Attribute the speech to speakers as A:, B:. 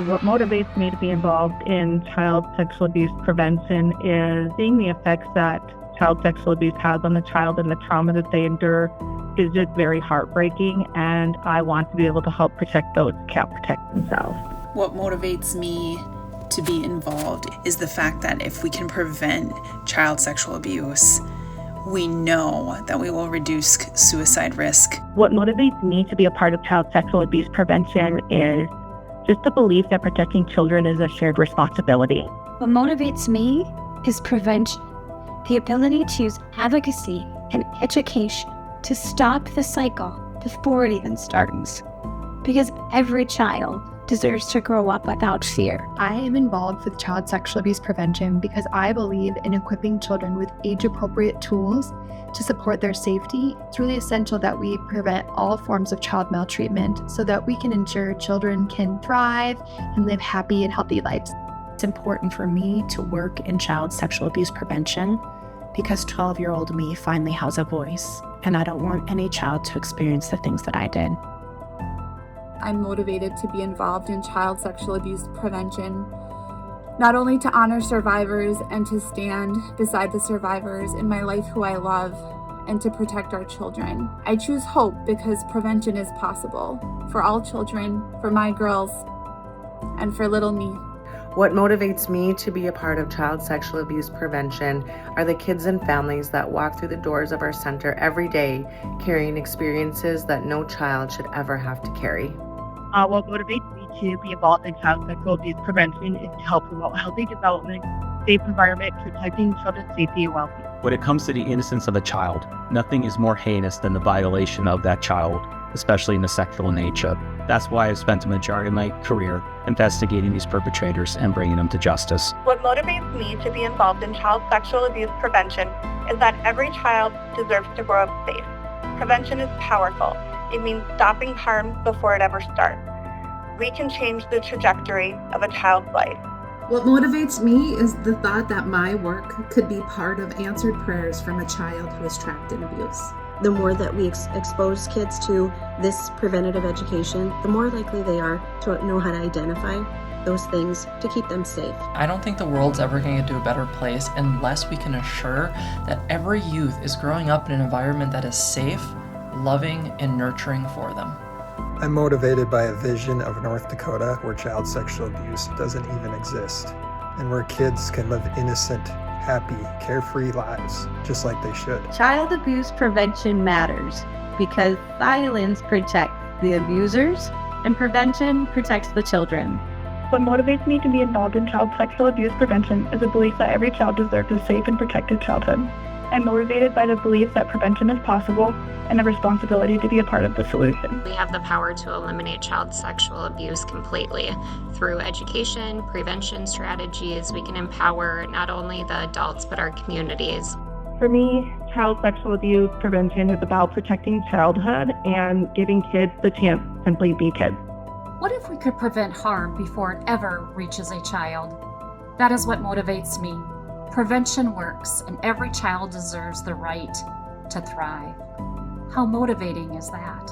A: What motivates me to be involved in child sexual abuse prevention is seeing the effects that child sexual abuse has on the child and the trauma that they endure is just very heartbreaking, and I want to be able to help protect those who can't protect themselves.
B: What motivates me to be involved is the fact that if we can prevent child sexual abuse, we know that we will reduce suicide risk.
A: What motivates me to be a part of child sexual abuse prevention is just the belief that protecting children is a shared responsibility.
C: What motivates me is prevention, the ability to use advocacy and education to stop the cycle before it even starts. Because every child deserves to grow up without fear.
D: I am involved with child sexual abuse prevention because I believe in equipping children with age-appropriate tools to support their safety. It's really essential that we prevent all forms of child maltreatment so that we can ensure children can thrive and live happy and healthy lives.
E: It's important for me to work in child sexual abuse prevention because 12-year-old me finally has a voice, and I don't want any child to experience the things that I did.
F: I'm motivated to be involved in child sexual abuse prevention, not only to honor survivors and to stand beside the survivors in my life who I love, and to protect our children. I choose hope because prevention is possible for all children, for my girls, and for little me.
G: What motivates me to be a part of child sexual abuse prevention are the kids and families that walk through the doors of our center every day carrying experiences that no child should ever have to carry.
A: What motivates me to be involved in child sexual abuse prevention is to help promote healthy development, safe environment, protecting children's safety and well-being.
H: When it comes to the innocence of a child, nothing is more heinous than the violation of that child, especially in the sexual nature. That's why I've spent a majority of my career investigating these perpetrators and bringing them to justice.
I: What motivates me to be involved in child sexual abuse prevention is that every child deserves to grow up safe. Prevention is powerful. It means stopping harm before it ever starts. We can change the trajectory of a child's life.
J: What motivates me is the thought that my work could be part of answered prayers from a child who is trapped in abuse.
K: The more that we expose kids to this preventative education, the more likely they are to know how to identify those things to keep them safe.
L: I don't think the world's ever going to get to a better place unless we can assure that every youth is growing up in an environment that is safe, loving, and nurturing for them.
M: I'm motivated by a vision of North Dakota where child sexual abuse doesn't even exist, and where kids can live innocent, happy, carefree lives, just like they should.
N: Child abuse prevention matters because silence protects the abusers and prevention protects the children.
A: What motivates me to be involved in child sexual abuse prevention is the belief that every child deserves a safe and protected childhood. I'm motivated by the belief that prevention is possible and a responsibility to be a part of the solution.
O: We have the power to eliminate child sexual abuse completely. Through education, prevention strategies, we can empower not only the adults but our communities.
A: For me, child sexual abuse prevention is about protecting childhood and giving kids the chance to simply be kids.
P: What if we could prevent harm before it ever reaches a child? That is what motivates me. Prevention works, and every child deserves the right to thrive. How motivating is that?